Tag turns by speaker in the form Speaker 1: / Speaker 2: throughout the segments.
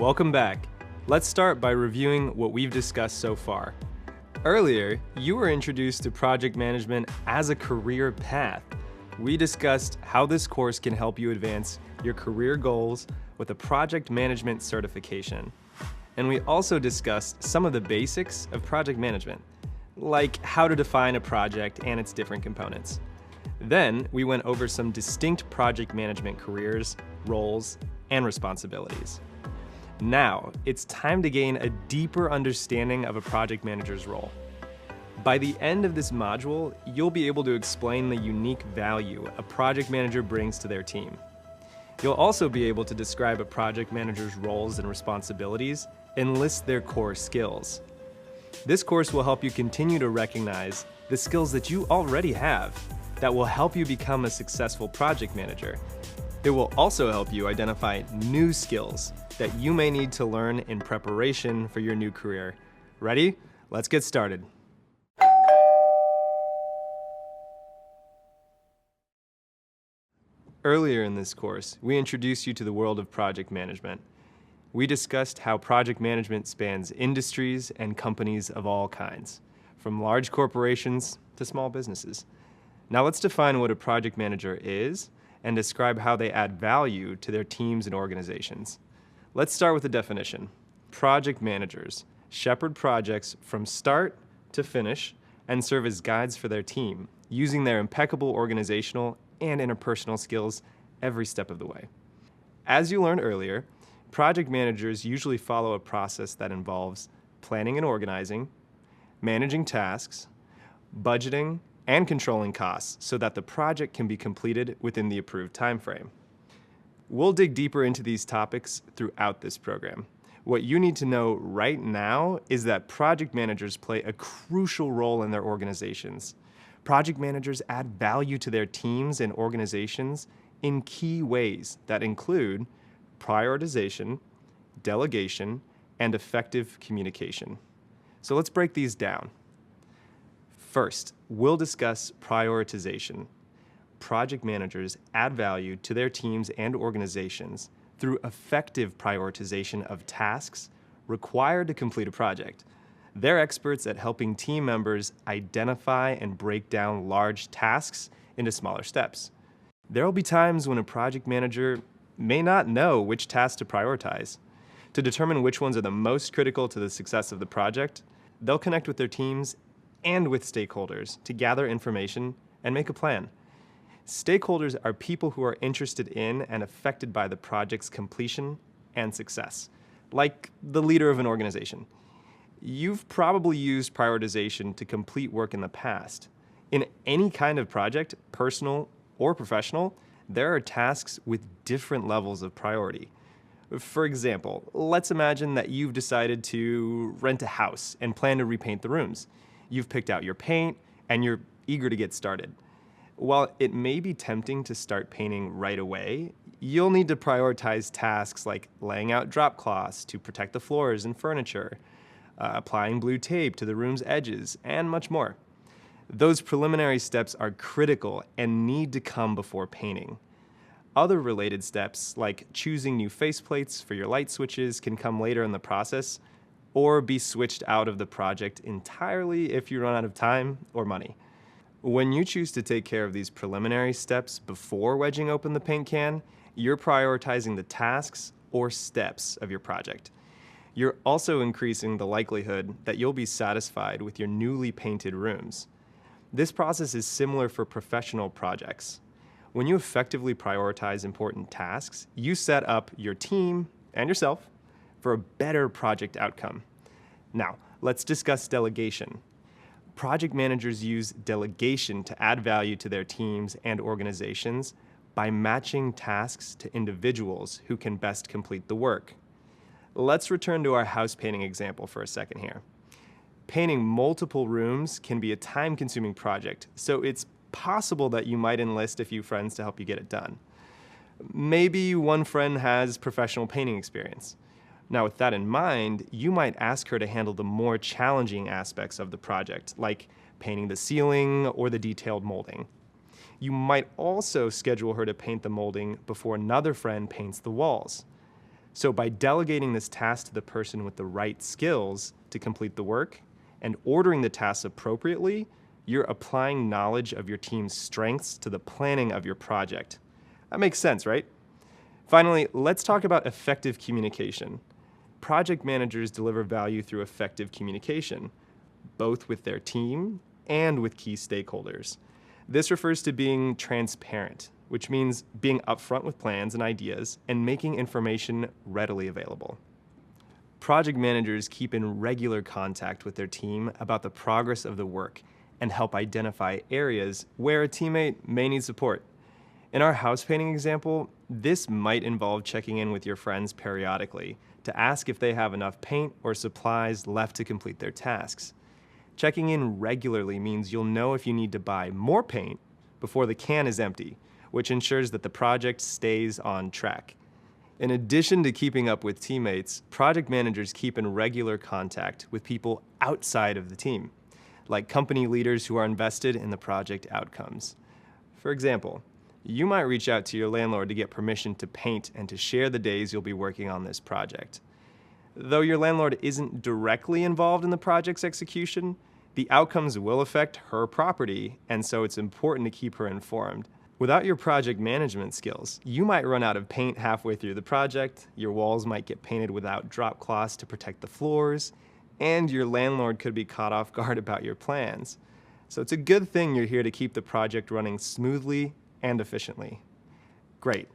Speaker 1: Welcome back. Let's start by reviewing what we've discussed so far. Earlier, you were introduced to project management as a career path. We discussed how this course can help you advance your career goals with a project management certification. And we also discussed some of the basics of project management, like how to define a project and its different components. Then, we went over some distinct project management careers, roles, and responsibilities. Now, it's time to gain a deeper understanding of a project manager's role. By the end of this module, you'll be able to explain the unique value a project manager brings to their team. You'll also be able to describe a project manager's roles and responsibilities and list their core skills. This course will help you continue to recognize the skills that you already have that will help you become a successful project manager. It will also help you identify new skills that you may need to learn in preparation for your new career. Ready? Let's get started. Earlier in this course, we introduced you to the world of project management. We discussed how project management spans industries and companies of all kinds, from large corporations to small businesses. Now let's define what a project manager is and describe how they add value to their teams and organizations. Let's start with the definition. Project managers shepherd projects from start to finish and serve as guides for their team, using their impeccable organizational and interpersonal skills every step of the way. As you learned earlier, project managers usually follow a process that involves planning and organizing, managing tasks, budgeting, and controlling costs so that the project can be completed within the approved time frame. We'll dig deeper into these topics throughout this program. What you need to know right now is that project managers play a crucial role in their organizations. Project managers add value to their teams and organizations in key ways that include prioritization, delegation, and effective communication. So let's break these down. First, we'll discuss prioritization. Project managers add value to their teams and organizations through effective prioritization of tasks required to complete a project. They're experts at helping team members identify and break down large tasks into smaller steps. There will be times when a project manager may not know which tasks to prioritize. To determine which ones are the most critical to the success of the project, they'll connect with their teams and with stakeholders to gather information and make a plan. Stakeholders are people who are interested in and affected by the project's completion and success, like the leader of an organization. You've probably used prioritization to complete work in the past. In any kind of project, personal or professional, there are tasks with different levels of priority. For example, let's imagine that you've decided to rent a house and plan to repaint the rooms. You've picked out your paint and you're eager to get started. While it may be tempting to start painting right away, you'll need to prioritize tasks like laying out drop cloths to protect the floors and furniture, applying blue tape to the room's edges, and much more. Those preliminary steps are critical and need to come before painting. Other related steps, like choosing new faceplates for your light switches, can come later in the process or be switched out of the project entirely if you run out of time or money. When you choose to take care of these preliminary steps before wedging open the paint can, you're prioritizing the tasks or steps of your project. You're also increasing the likelihood that you'll be satisfied with your newly painted rooms. This process is similar for professional projects. When you effectively prioritize important tasks, you set up your team and yourself for a better project outcome. Now, let's discuss delegation. Project managers use delegation to add value to their teams and organizations by matching tasks to individuals who can best complete the work. Let's return to our house painting example for a second here. Painting multiple rooms can be a time-consuming project, so it's possible that you might enlist a few friends to help you get it done. Maybe one friend has professional painting experience. Now, with that in mind, you might ask her to handle the more challenging aspects of the project, like painting the ceiling or the detailed molding. You might also schedule her to paint the molding before another friend paints the walls. So by delegating this task to the person with the right skills to complete the work and ordering the tasks appropriately, you're applying knowledge of your team's strengths to the planning of your project. That makes sense, right? Finally, let's talk about effective communication. Project managers deliver value through effective communication, both with their team and with key stakeholders. This refers to being transparent, which means being upfront with plans and ideas and making information readily available. Project managers keep in regular contact with their team about the progress of the work and help identify areas where a teammate may need support. In our house painting example, this might involve checking in with your friends periodically to ask if they have enough paint or supplies left to complete their tasks. Checking in regularly means you'll know if you need to buy more paint before the can is empty, which ensures that the project stays on track. In addition to keeping up with teammates, project managers keep in regular contact with people outside of the team, like company leaders who are invested in the project outcomes. For example, you might reach out to your landlord to get permission to paint and to share the days you'll be working on this project. Though your landlord isn't directly involved in the project's execution, the outcomes will affect her property, and so it's important to keep her informed. Without your project management skills, you might run out of paint halfway through the project, your walls might get painted without drop cloths to protect the floors, and your landlord could be caught off guard about your plans. So it's a good thing you're here to keep the project running smoothly and efficiently. Great.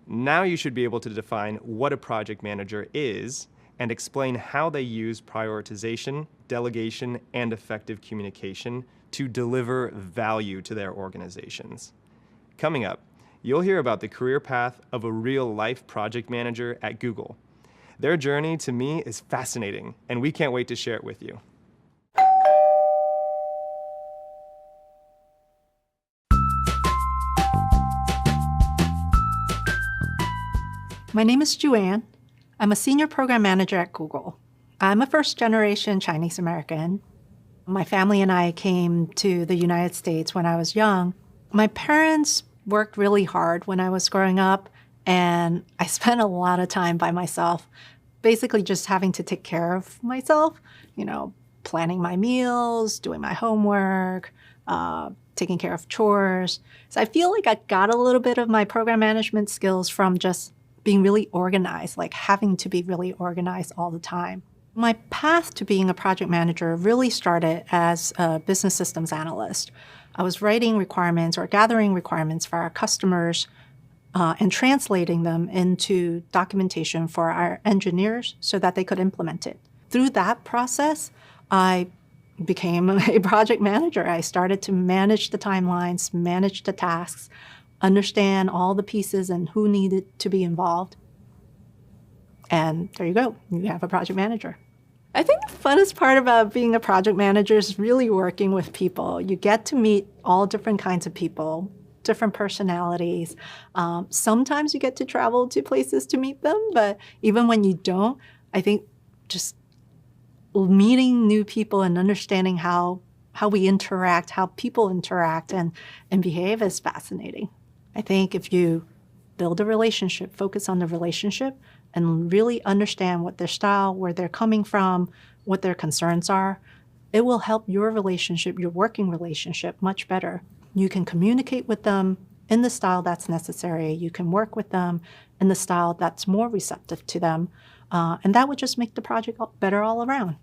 Speaker 1: Now you should be able to define what a project manager is and explain how they use prioritization, delegation, and effective communication to deliver value to their organizations. Coming up, you'll hear about the career path of a real-life project manager at Google. Their journey, to me, is fascinating, and we can't wait to share it with you.
Speaker 2: My name is Joanne. I'm a senior program manager at Google. I'm a first-generation Chinese American. My family and I came to the United States when I was young. My parents worked really hard when I was growing up, and I spent a lot of time by myself, basically just having to take care of myself, planning my meals, doing my homework, taking care of chores. So I feel like I got a little bit of my program management skills from just being really organized, like having to be really organized all the time. My path to being a project manager really started as a business systems analyst. I was writing requirements or gathering requirements for our customers and translating them into documentation for our engineers so that they could implement it. Through that process, I became a project manager. I started to manage the timelines, manage the tasks, understand all the pieces and who needed to be involved. And there you go, you have a project manager. I think the funnest part about being a project manager is really working with people. You get to meet all different kinds of people, different personalities. Sometimes you get to travel to places to meet them, but even when you don't, I think just meeting new people and understanding how we interact, how people interact and behave is fascinating. I think if you build a relationship, focus on the relationship, and really understand what their style, where they're coming from, what their concerns are, it will help your relationship, your working relationship, much better. You can communicate with them in the style that's necessary. You can work with them in the style that's more receptive to them. And that would just make the project better all around.